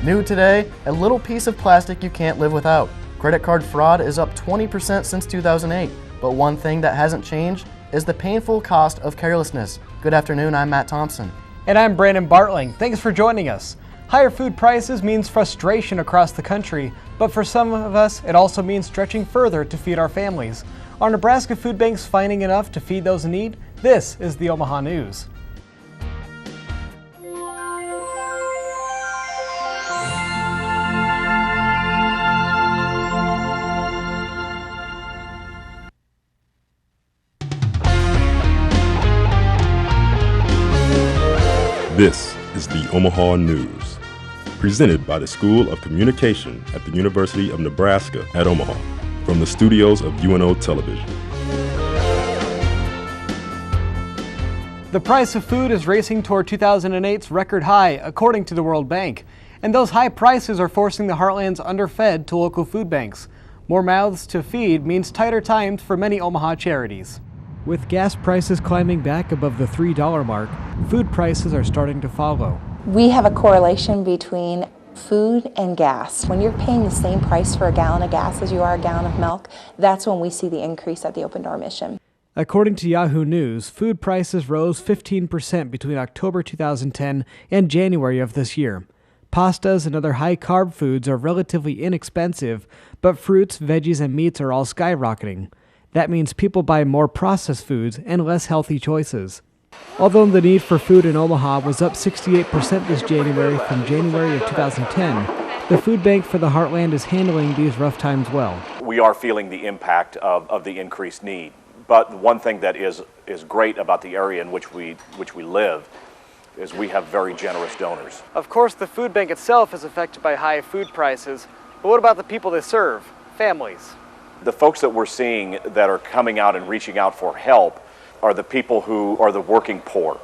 New today, a little piece of plastic you can't live without. Credit card fraud is up 20% since 2008, but one thing that hasn't changed is the painful cost of carelessness. Good afternoon, I'm Matt Thompson. And I'm Brandon Bartling. Thanks for joining us. Higher food prices means frustration across the country, but for some of us, it also means stretching further to feed our families. Are Nebraska food banks finding enough to feed those in need? This is the Omaha News. This is the Omaha News, presented by the School of Communication at the University of Nebraska at Omaha, from the studios of UNO Television. The price of food is racing toward 2008's record high, according to the World Bank. And those high prices are forcing the heartland's underfed to local food banks. More mouths to feed means tighter times for many Omaha charities. With gas prices climbing back above the $3 mark, food prices are starting to follow. We have a correlation between food and gas. When you're paying the same price for a gallon of gas as you are a gallon of milk, that's when we see the increase at the Open Door Mission. According to Yahoo News, food prices rose 15% between October 2010 and January of this year. Pastas and other high-carb foods are relatively inexpensive, but fruits, veggies, and meats are all skyrocketing. That means people buy more processed foods and less healthy choices. Although the need for food in Omaha was up 68% this January from January of 2010, the Food Bank for the Heartland is handling these rough times well. We are feeling the impact of the increased need. But one thing that is great about the area in which we live is we have very generous donors. Of course, the food bank itself is affected by high food prices, but what about the people they serve, families? The folks that we're seeing that are coming out and reaching out for help are the people who are the working poor,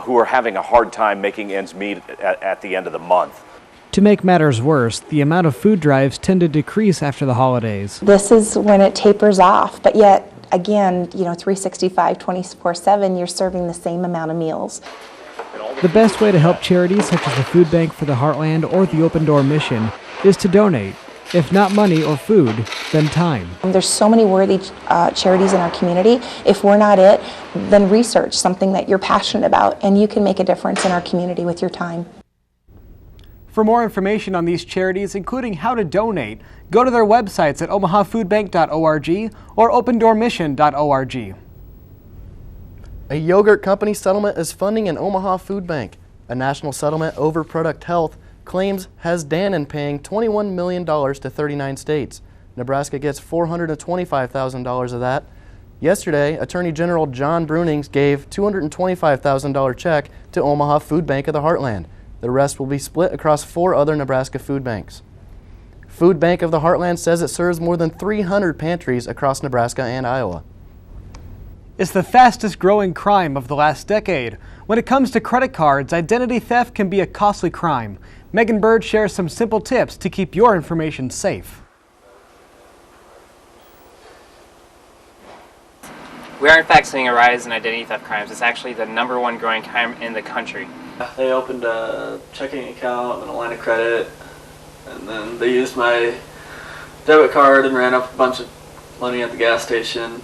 who are having a hard time making ends meet at the end of the month. To make matters worse, the amount of food drives tend to decrease after the holidays. This is when it tapers off, but yet, again, 365, 24/7, you're serving the same amount of meals. The best way to help charities such as the Food Bank for the Heartland or the Open Door Mission is to donate. If not money or food, then time. There's so many worthy charities in our community. If we're not it, then research something that you're passionate about, and you can make a difference in our community with your time. For more information on these charities, including how to donate, go to their websites at omahafoodbank.org or opendoormission.org. A yogurt company settlement is funding an Omaha food bank. A national settlement over Product Health claims has Dannon paying $21 million to 39 states. Nebraska gets $425,000 of that. Yesterday, Attorney General John Brunings gave $225,000 check to Omaha Food Bank of the Heartland. The rest will be split across 4 other Nebraska food banks. Food Bank of the Heartland says it serves more than 300 pantries across Nebraska and Iowa. It's the fastest growing crime of the last decade. When it comes to credit cards, identity theft can be a costly crime. Megan Bird shares some simple tips to keep your information safe. We are in fact seeing a rise in identity theft crimes. It's actually the #1 growing crime in the country. They opened a checking account and a line of credit, and then they used my debit card and ran up a bunch of money at the gas station.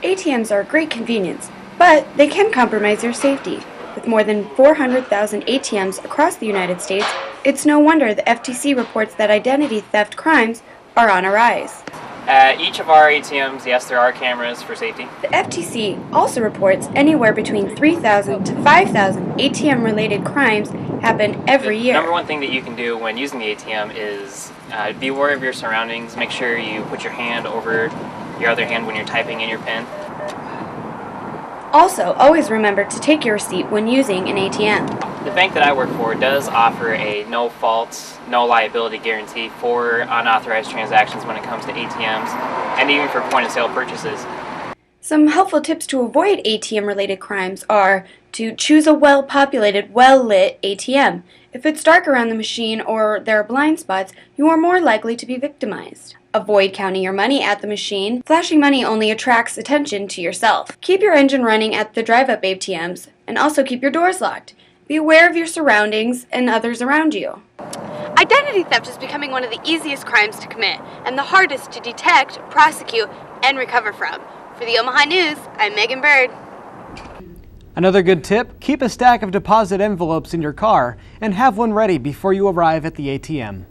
ATMs are a great convenience, but they can compromise your safety. With more than 400,000 ATMs across the United States, it's no wonder the FTC reports that identity theft crimes are on a rise. At each of our ATMs, yes, there are cameras for safety. The FTC also reports anywhere between 3,000 to 5,000 ATM-related crimes happen every year. The #1 thing that you can do when using the ATM is be aware of your surroundings. Make sure you put your hand over your other hand when you're typing in your PIN. Also, always remember to take your receipt when using an ATM. The bank that I work for does offer a no-fault, no-liability guarantee for unauthorized transactions when it comes to ATMs and even for point-of-sale purchases. Some helpful tips to avoid ATM-related crimes are to choose a well-populated, well-lit ATM. If it's dark around the machine or there are blind spots, you are more likely to be victimized. Avoid counting your money at the machine. Flashing money only attracts attention to yourself. Keep your engine running at the drive-up ATMs, and also keep your doors locked. Be aware of your surroundings and others around you. Identity theft is becoming one of the easiest crimes to commit and the hardest to detect, prosecute, and recover from. For the Omaha News, I'm Megan Bird. Another good tip, keep a stack of deposit envelopes in your car and have one ready before you arrive at the ATM.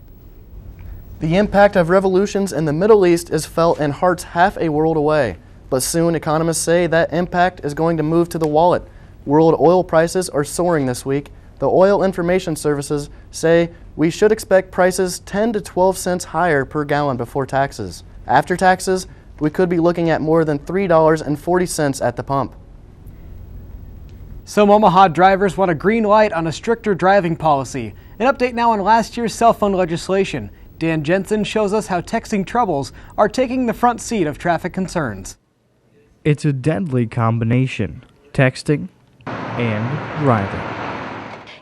The impact of revolutions in the Middle East is felt in hearts half a world away, but soon economists say that impact is going to move to the wallet. World oil prices are soaring this week. The Oil Information Services say we should expect prices 10 to 12 cents higher per gallon before taxes. After taxes, we could be looking at more than $3.40 at the pump. Some Omaha drivers want a green light on a stricter driving policy. An update now on last year's cell phone legislation. Dan Jensen shows us how texting troubles are taking the front seat of traffic concerns. It's a deadly combination, texting and driving.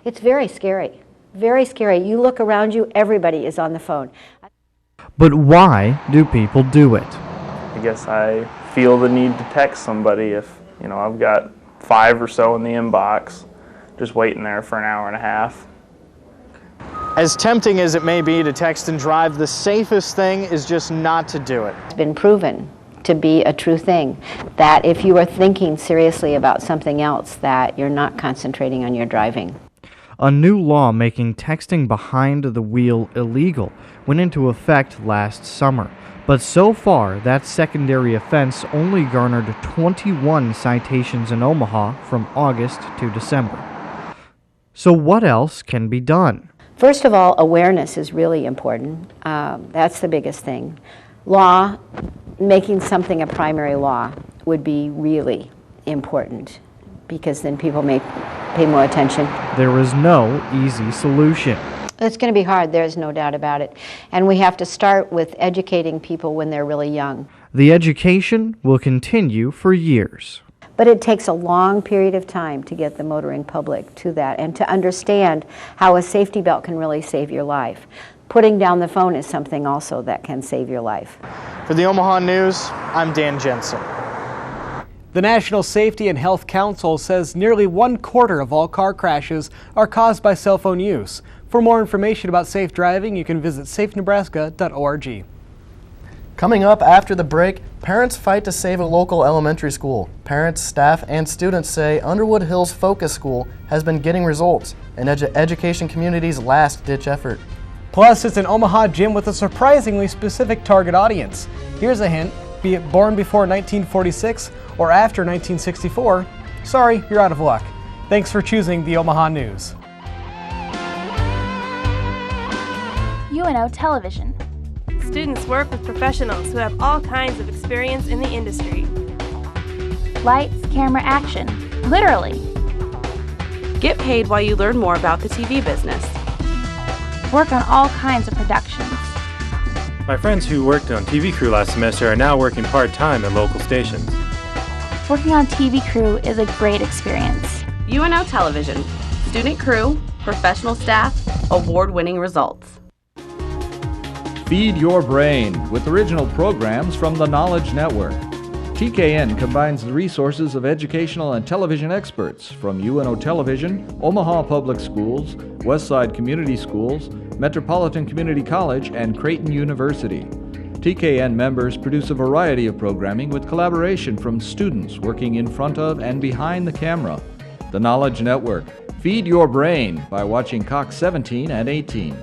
It's very scary. Very scary. You look around you, everybody is on the phone. But why do people do it? I guess I feel the need to text somebody if, I've got 5 or so in the inbox, just waiting there for an hour and a half. As tempting as it may be to text and drive, the safest thing is just not to do it. It's been proven to be a true thing, that if you are thinking seriously about something else, that you're not concentrating on your driving. A new law making texting behind the wheel illegal went into effect last summer. But so far, that secondary offense only garnered 21 citations in Omaha from August to December. So what else can be done? First of all, awareness is really important. That's the biggest thing. Law, making something a primary law would be really important, because then people may pay more attention. There is no easy solution. It's going to be hard, there's no doubt about it. And we have to start with educating people when they're really young. The education will continue for years. But it takes a long period of time to get the motoring public to that and to understand how a safety belt can really save your life. Putting down the phone is something also that can save your life. For the Omaha News, I'm Dan Jensen. The National Safety and Health Council says nearly 1/4 of all car crashes are caused by cell phone use. For more information about safe driving, you can visit safenebraska.org. Coming up after the break, parents fight to save a local elementary school. Parents, staff, and students say Underwood Hills Focus School has been getting results, an education community's last-ditch effort. Plus, it's an Omaha gym with a surprisingly specific target audience. Here's a hint: be it born before 1946 or after 1964, sorry, you're out of luck. Thanks for choosing the Omaha News. UNO Television. Students work with professionals who have all kinds of experience in the industry. Lights, camera, action. Literally. Get paid while you learn more about the TV business. Work on all kinds of productions. My friends who worked on TV crew last semester are now working part-time at local stations. Working on TV crew is a great experience. UNO Television. Student crew, professional staff, award-winning results. Feed your brain with original programs from the Knowledge Network. TKN combines the resources of educational and television experts from UNO Television, Omaha Public Schools, Westside Community Schools, Metropolitan Community College, and Creighton University. TKN members produce a variety of programming with collaboration from students working in front of and behind the camera. The Knowledge Network. Feed your brain by watching Cox 17 and 18.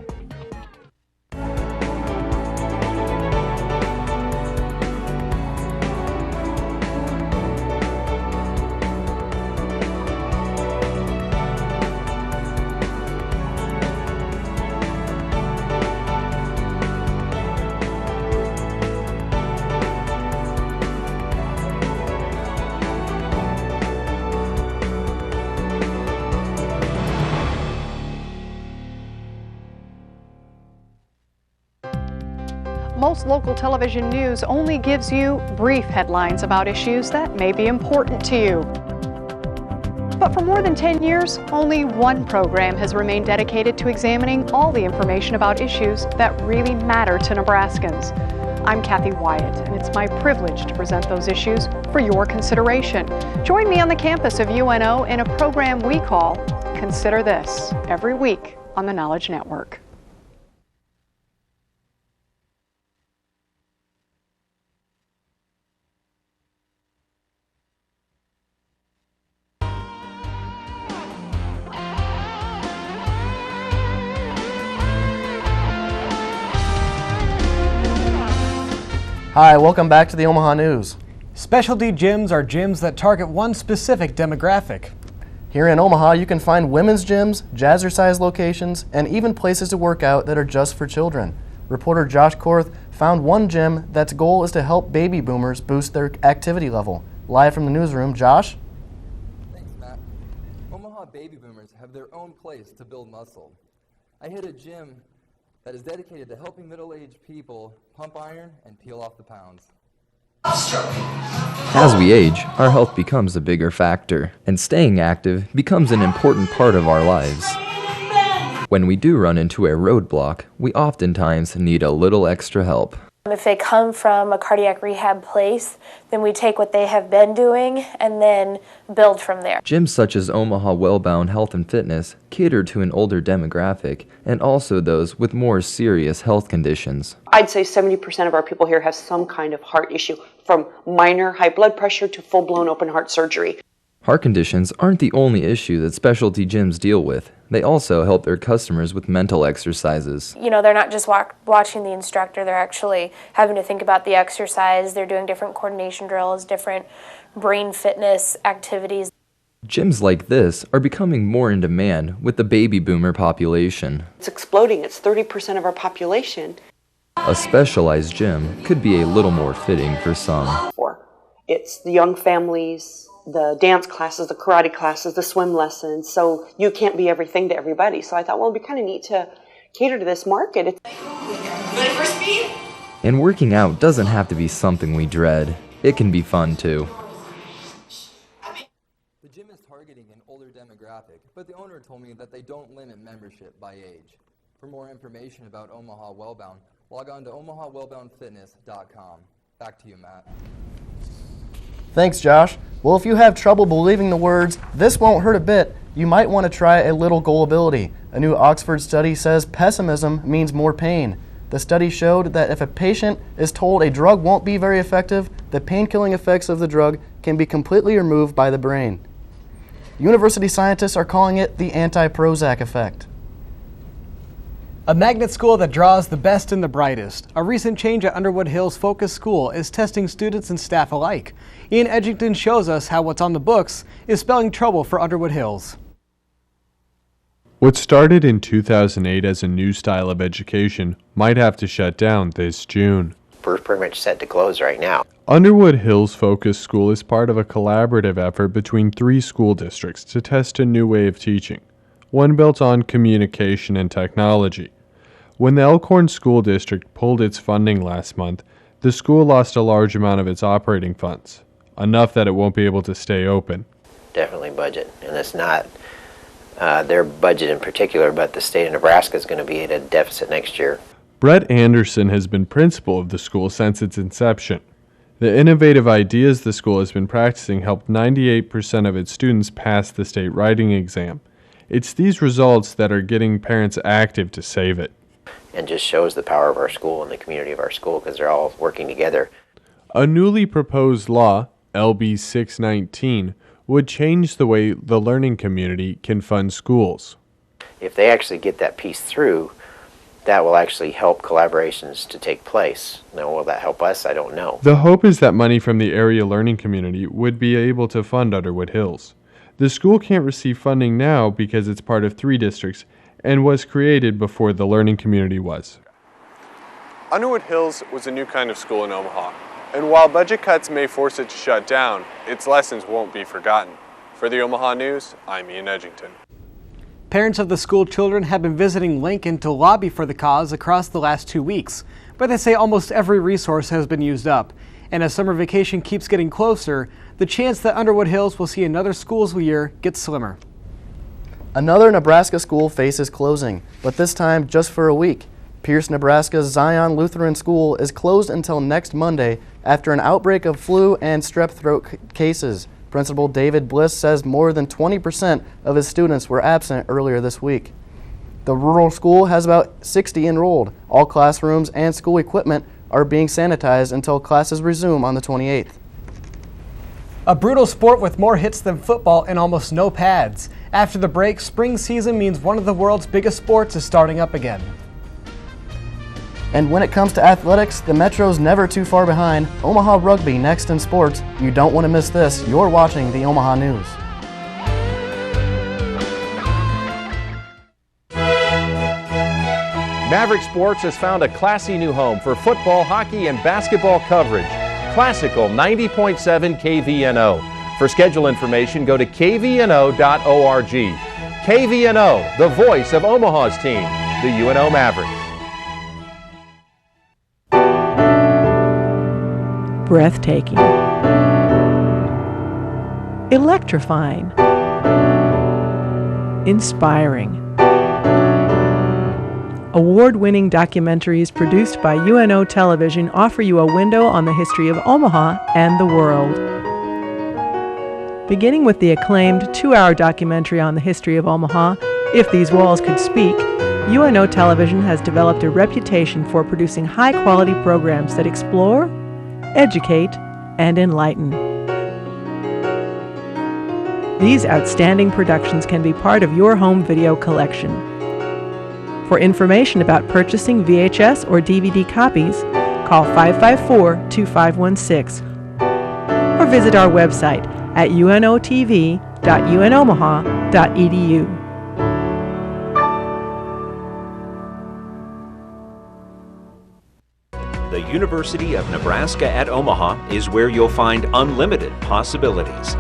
Most local television news only gives you brief headlines about issues that may be important to you. But for more than 10 years, only one program has remained dedicated to examining all the information about issues that really matter to Nebraskans. I'm Kathy Wyatt, and it's my privilege to present those issues for your consideration. Join me on the campus of UNO in a program we call Consider This, every week on the Knowledge Network. Hi, welcome back to the Omaha News. Specialty gyms are gyms that target one specific demographic. Here in Omaha, you can find women's gyms, jazzercise locations, and even places to work out that are just for children. Reporter Josh Korth found one gym that's goal is to help baby boomers boost their activity level. Live from the newsroom, Josh? Thanks, Matt. Omaha baby boomers have their own place to build muscle. I hit a gym that is dedicated to helping middle-aged people pump iron and peel off the pounds. As we age, our health becomes a bigger factor, and staying active becomes an important part of our lives. When we do run into a roadblock, we oftentimes need a little extra help. If they come from a cardiac rehab place, then we take what they have been doing and then build from there. Gyms such as Omaha Wellbound Health and Fitness cater to an older demographic and also those with more serious health conditions. I'd say 70% of our people here have some kind of heart issue, from minor high blood pressure to full-blown open heart surgery. Heart conditions aren't the only issue that specialty gyms deal with. They also help their customers with mental exercises. You know, they're not just watching the instructor, they're actually having to think about the exercise. They're doing different coordination drills, different brain fitness activities. Gyms like this are becoming more in demand with the baby boomer population. It's exploding. It's 30% of our population. A specialized gym could be a little more fitting for some. It's the young families, the dance classes, the karate classes, the swim lessons, so you can't be everything to everybody. So I thought, well, it'd be kind of neat to cater to this market. Ready for speed? And working out doesn't have to be something we dread. It can be fun too. The gym is targeting an older demographic, but the owner told me that they don't limit membership by age. For more information about Omaha Wellbound, log on to omahawellboundfitness.com. Back to you, Matt. Thanks, Josh. Well, if you have trouble believing the words, "This won't hurt a bit," you might want to try a little gullibility. A new Oxford study says pessimism means more pain. The study showed that if a patient is told a drug won't be very effective, the pain-killing effects of the drug can be completely removed by the brain. University scientists are calling it the anti-Prozac effect. A magnet school that draws the best and the brightest. A recent change at Underwood Hills Focus School is testing students and staff alike. Ian Edgington shows us how what's on the books is spelling trouble for Underwood Hills. What started in 2008 as a new style of education might have to shut down this June. We're pretty much set to close right now. Underwood Hills Focus School is part of a collaborative effort between 3 school districts to test a new way of teaching, one built on communication and technology. When the Elkhorn School District pulled its funding last month, the school lost a large amount of its operating funds, enough that it won't be able to stay open. Definitely budget, and it's not their budget in particular, but the state of Nebraska is going to be at a deficit next year. Brett Anderson has been principal of the school since its inception. The innovative ideas the school has been practicing helped 98% of its students pass the state writing exam. It's these results that are getting parents active to save it. And just shows the power of our school and the community of our school because they're all working together. A newly proposed law, LB 619, would change the way the learning community can fund schools. If they actually get that piece through, that will actually help collaborations to take place. Now, will that help us? I don't know. The hope is that money from the area learning community would be able to fund Underwood Hills. The school can't receive funding now because it's part of 3 districts and was created before the learning community was. Underwood Hills was a new kind of school in Omaha, and while budget cuts may force it to shut down, its lessons won't be forgotten. For the Omaha News, I'm Ian Edgington. Parents of the school children have been visiting Lincoln to lobby for the cause across the last 2 weeks, but they say almost every resource has been used up. And as summer vacation keeps getting closer, the chance that Underwood Hills will see another school year gets slimmer. Another Nebraska school faces closing, but this time just for a week. Pierce, Nebraska's Zion Lutheran School is closed until next Monday after an outbreak of flu and strep throat cases. Principal David Bliss says more than 20% of his students were absent earlier this week. The rural school has about 60 enrolled. All classrooms and school equipment are being sanitized until classes resume on the 28th. A brutal sport with more hits than football and almost no pads. After the break, spring season means one of the world's biggest sports is starting up again. And when it comes to athletics, the Metro's never too far behind. Omaha Rugby next in sports. You don't want to miss this. You're watching the Omaha News. Maverick Sports has found a classy new home for football, hockey, and basketball coverage. Classical 90.7 KVNO. For schedule information, go to kvno.org. KVNO, the voice of Omaha's team, the UNO Mavericks. Breathtaking, electrifying, inspiring. Award-winning documentaries produced by UNO Television offer you a window on the history of Omaha and the world. Beginning with the acclaimed 2-hour documentary on the history of Omaha, If These Walls Could Speak, UNO Television has developed a reputation for producing high-quality programs that explore, educate, and enlighten. These outstanding productions can be part of your home video collection. For information about purchasing VHS or DVD copies, call 554-2516 or visit our website at unotv.unomaha.edu. The University of Nebraska at Omaha is where you'll find unlimited possibilities.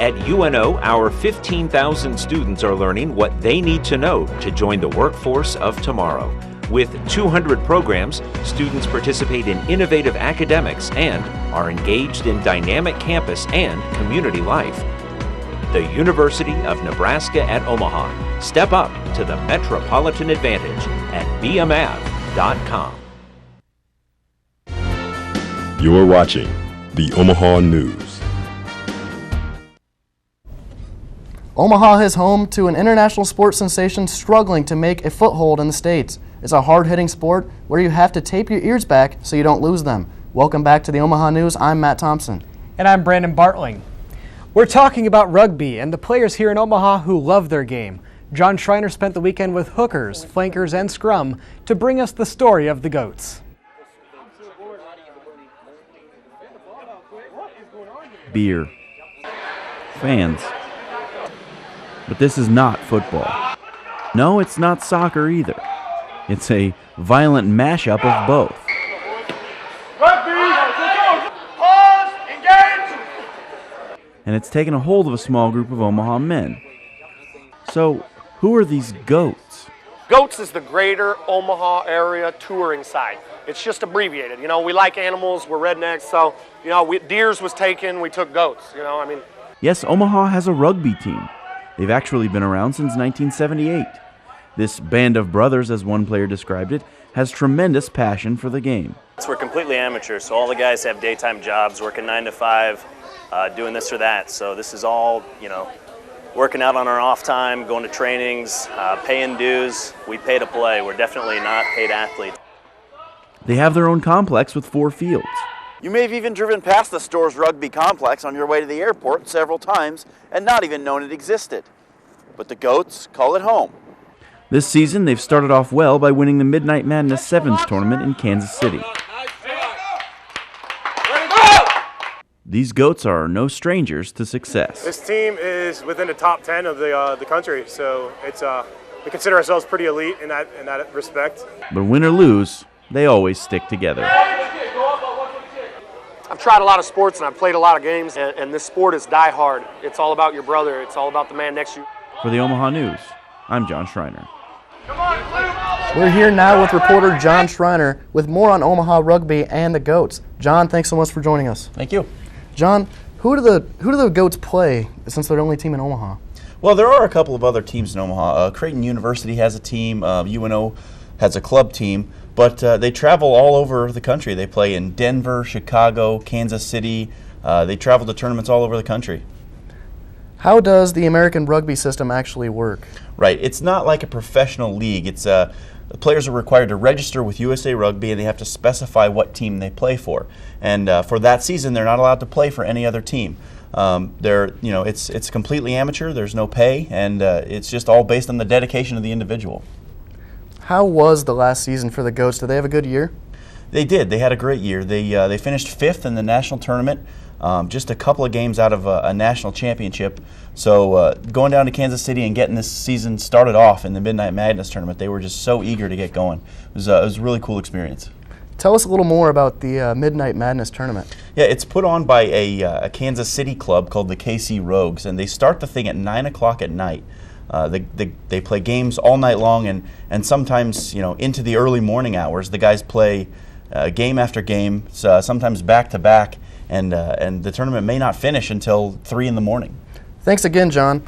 At UNO, our 15,000 students are learning what they need to know to join the workforce of tomorrow. With 200 programs, students participate in innovative academics and are engaged in dynamic campus and community life. The University of Nebraska at Omaha. Step up to the metropolitan advantage at bmav.com. You're watching the Omaha News. Omaha is home to an international sports sensation struggling to make a foothold in the States. It's a hard-hitting sport where you have to tape your ears back so you don't lose them. Welcome back to the Omaha News. I'm Matt Thompson. And I'm Brandon Bartling. We're talking about rugby and the players here in Omaha who love their game. John Schreiner spent the weekend with hookers, flankers, and scrum to bring us the story of the Goats. Beer. Fans. But this is not football. No, it's not soccer either. It's a violent mashup of both. And it's taken a hold of a small group of Omaha men. So, who are these Goats? GOATS is the Greater Omaha Area Touring Site. It's just abbreviated. You know, we like animals, we're rednecks, so, you know, deers was taken, we took goats, you know, I mean. Yes, Omaha has a rugby team. They've actually been around since 1978. This band of brothers, as one player described it, has tremendous passion for the game. We're completely amateur, so all the guys have daytime jobs, working 9 to 5, doing this or that. So this is all, you know, working out on our off time, going to trainings, paying dues. We pay to play. We're definitely not paid athletes. They have their own complex with 4 fields. You may have even driven past the store's rugby complex on your way to the airport several times and not even known it existed. But the Goats call it home. This season, they've started off well by winning the Midnight Madness Sevens tournament in Kansas City. These Goats are no strangers to success. This team is within the top 10 of the country, so it's we consider ourselves pretty elite in that respect. But win or lose, they always stick together. I've tried a lot of sports and I've played a lot of games, and this sport is die hard. It's all about your brother. It's all about the man next to you. For the Omaha News, I'm John Schreiner. We're here now with reporter John Schreiner with more on Omaha rugby and the Goats. John, thanks so much for joining us. Thank you. John, who do the Goats play since they're the only team in Omaha? Well, there are a couple of other teams in Omaha. Creighton University has a team. UNO has a club team. But they travel all over the country. They play in Denver, Chicago, Kansas City. They travel to tournaments all over the country. How does the American rugby system actually work? Right. It's not like a professional league. It's the players are required to register with USA Rugby, and they have to specify what team they play for. And for that season, they're not allowed to play for any other team. It's completely amateur. There's no pay, and it's just all based on the dedication of the individual. How was the last season for the Goats? Did they have a good year? They did. They had a great year. They finished 5th in the national tournament, just a couple of games out of a national championship. So going down to Kansas City and getting this season started off in the Midnight Madness tournament, they were just so eager to get going. It was a really cool experience. Tell us a little more about the Midnight Madness tournament. Yeah, it's put on by a Kansas City club called the KC Rogues, and they start the thing at 9 o'clock at night. They play games all night long, and sometimes into the early morning hours. The guys play game after game, sometimes back to back, and the tournament may not finish until 3 in the morning. Thanks again, John.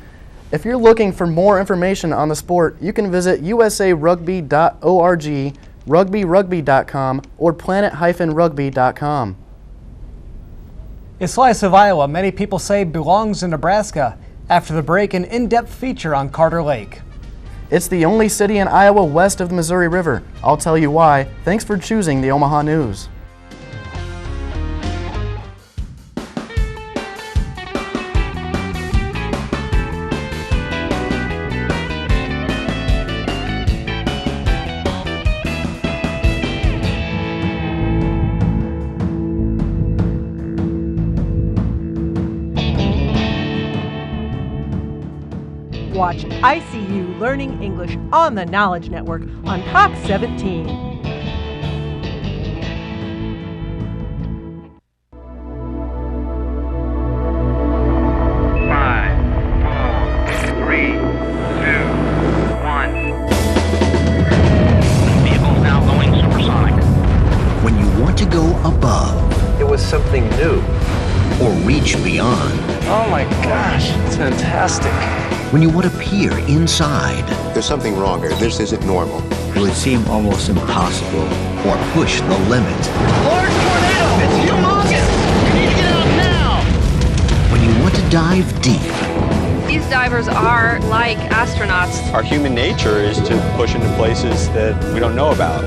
If you're looking for more information on the sport, you can visit usarugby.org, rugbyrugby.com, or planet-rugby.com. A slice of Iowa many people say belongs in Nebraska. After the break, an in-depth feature on Carter Lake. It's the only city in Iowa west of the Missouri River. I'll tell you why. Thanks for choosing the Omaha News. Watch ICU Learning English on the Knowledge Network on Cox 17. When you want to go above, it was something new, or reach beyond. Oh my gosh, it's fantastic. When you want to peer inside, there's something wrong here. This isn't normal. It would seem almost impossible, or push the limit. Large tornado! It's humongous! We need to get out now! When you want to dive deep. These divers are like astronauts. Our human nature is to push into places that we don't know about.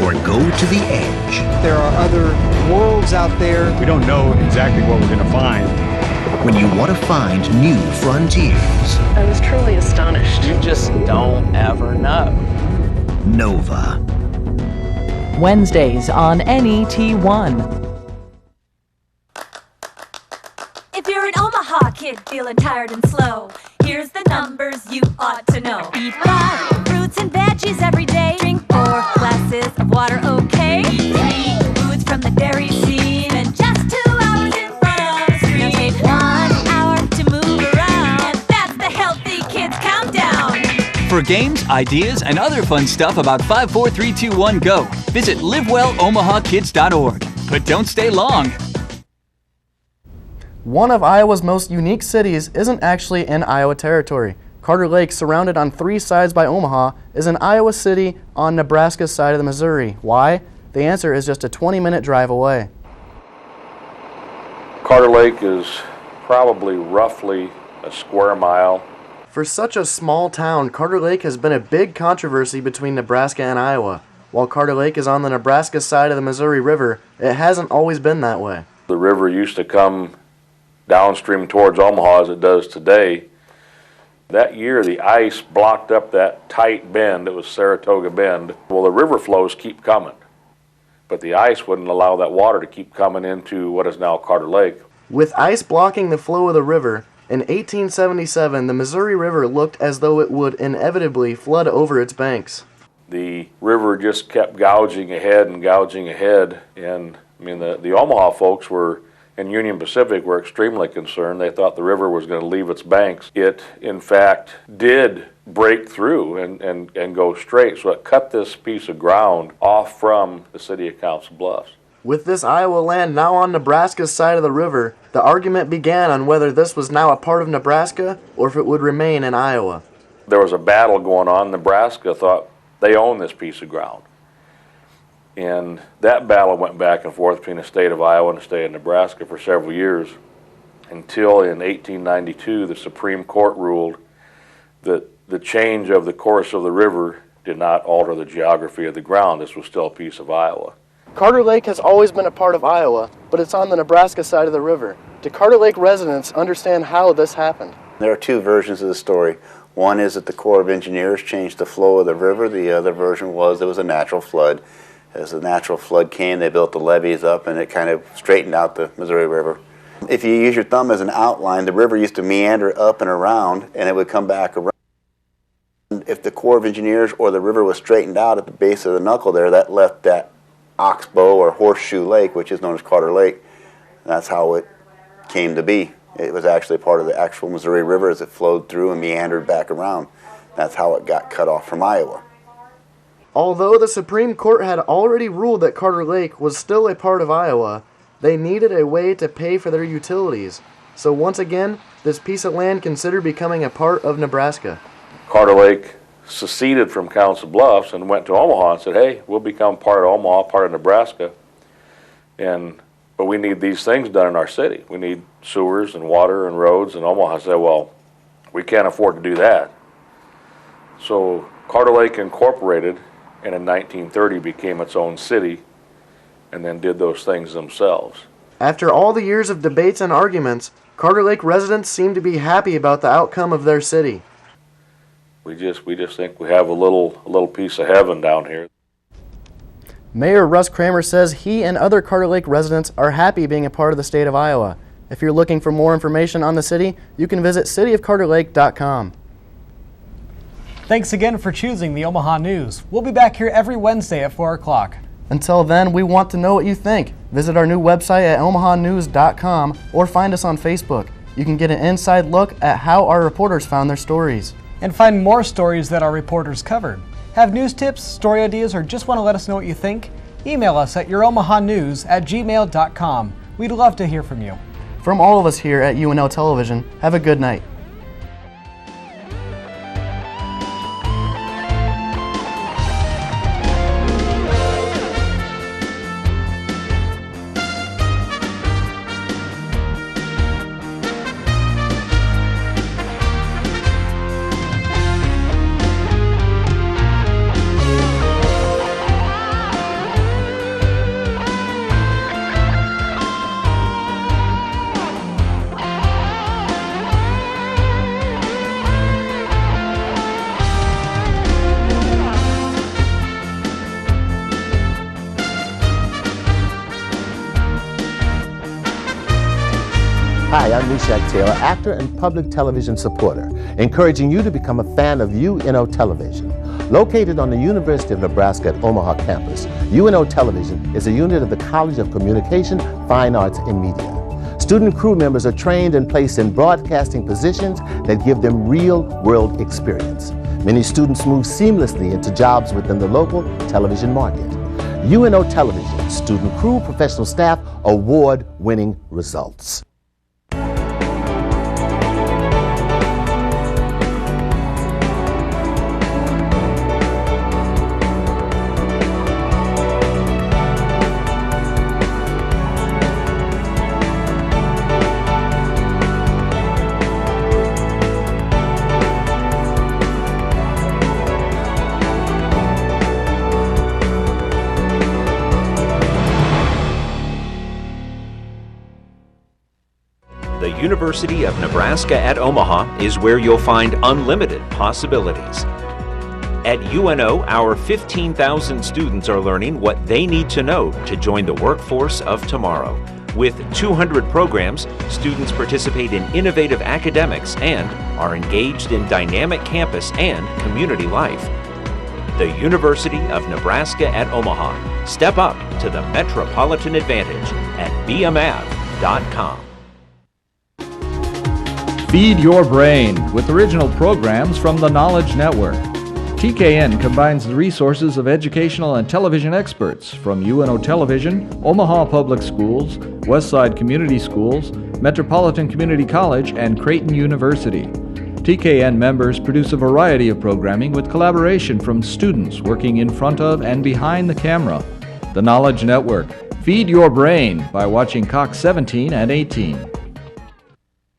Or go to the edge. There are other worlds out there. We don't know exactly what we're going to find. When you want to find new frontiers. I was truly astonished. You just don't ever know. Nova. Wednesdays on NET1. If you're an Omaha kid feeling tired and slow, here's the numbers you ought to know. Eat 5 fruits and veggies every day. Drink 4 glasses of water, okay? Eat 3 foods from the dairy scene. And just 2 hours in front of the screen. Now take 1 hour to move around. And that's the Healthy Kids Countdown. For games, ideas, and other fun stuff about 5, 4, 3, 2, 1, go. Visit livewellomahkids.org. But don't stay long. One of Iowa's most unique cities isn't actually in Iowa territory. Carter Lake, surrounded on 3 sides by Omaha, is an Iowa city on Nebraska's side of the Missouri. Why? The answer is just a 20-minute drive away. Carter Lake is probably roughly a square mile. For such a small town, Carter Lake has been a big controversy between Nebraska and Iowa. While Carter Lake is on the Nebraska side of the Missouri River, it hasn't always been that way. The river used to come downstream towards Omaha as it does today. That year the ice blocked up that tight bend. It was Saratoga Bend. Well, the river flows keep coming, but the ice wouldn't allow that water to keep coming into what is now Carter Lake. With ice blocking the flow of the river, in 1877 the Missouri River looked as though it would inevitably flood over its banks. The river just kept gouging ahead, and I mean the Omaha folks were and Union Pacific were extremely concerned. They thought the river was going to leave its banks. It, in fact, did break through and go straight, so it cut this piece of ground off from the city of Council Bluffs. With this Iowa land now on Nebraska's side of the river, the argument began on whether this was now a part of Nebraska or if it would remain in Iowa. There was a battle going on. Nebraska thought they owned this piece of ground. And that battle went back and forth between the state of Iowa and the state of Nebraska for several years, until in 1892 the Supreme Court ruled that the change of the course of the river did not alter the geography of the ground. This was still a piece of Iowa. Carter Lake has always been a part of Iowa, but it's on the Nebraska side of the river. Do Carter Lake residents understand how this happened? There are 2 versions of the story. One is that the Corps of Engineers changed the flow of the river. The other version was there was a natural flood. As the natural flood came, they built the levees up, and it kind of straightened out the Missouri River. If you use your thumb as an outline, the river used to meander up and around, and it would come back around. If the Corps of Engineers or the river was straightened out at the base of the knuckle there, that left that oxbow or horseshoe lake, which is known as Carter Lake. That's how it came to be. It was actually part of the actual Missouri River as it flowed through and meandered back around. That's how it got cut off from Iowa. Although the Supreme Court had already ruled that Carter Lake was still a part of Iowa, they needed a way to pay for their utilities. So once again, this piece of land considered becoming a part of Nebraska. Carter Lake seceded from Council Bluffs and went to Omaha and said, hey, we'll become part of Omaha, part of Nebraska, but we need these things done in our city. We need sewers and water and roads, and Omaha said, well, we can't afford to do that. So Carter Lake Incorporated, and in 1930 became its own city, and then did those things themselves. After all the years of debates and arguments, Carter Lake residents seem to be happy about the outcome of their city. We just think we have a little piece of heaven down here. Mayor Russ Kramer says he and other Carter Lake residents are happy being a part of the state of Iowa. If you're looking for more information on the city, you can visit cityofcarterlake.com. Thanks again for choosing the Omaha News. We'll be back here every Wednesday at 4 o'clock. Until then, we want to know what you think. Visit our new website at omahanews.com or find us on Facebook. You can get an inside look at how our reporters found their stories. And find more stories that our reporters covered. Have news tips, story ideas, or just want to let us know what you think? Email us at youromahanews@gmail.com. We'd love to hear from you. From all of us here at UNO Television, have a good night. Hi, I'm Meshack Taylor, actor and public television supporter, encouraging you to become a fan of UNO Television. Located on the University of Nebraska at Omaha campus, UNO Television is a unit of the College of Communication, Fine Arts, and Media. Student crew members are trained and placed in broadcasting positions that give them real-world experience. Many students move seamlessly into jobs within the local television market. UNO Television, student crew, professional staff, award-winning results. The University of Nebraska at Omaha is where you'll find unlimited possibilities. At UNO, our 15,000 students are learning what they need to know to join the workforce of tomorrow. With 200 programs, students participate in innovative academics and are engaged in dynamic campus and community life. The University of Nebraska at Omaha. Step up to the metropolitan advantage at bmav.com. Feed your brain with original programs from the Knowledge Network. TKN combines the resources of educational and television experts from UNO Television, Omaha Public Schools, Westside Community Schools, Metropolitan Community College, and Creighton University. TKN members produce a variety of programming with collaboration from students working in front of and behind the camera. The Knowledge Network. Feed your brain by watching Cox 17 and 18.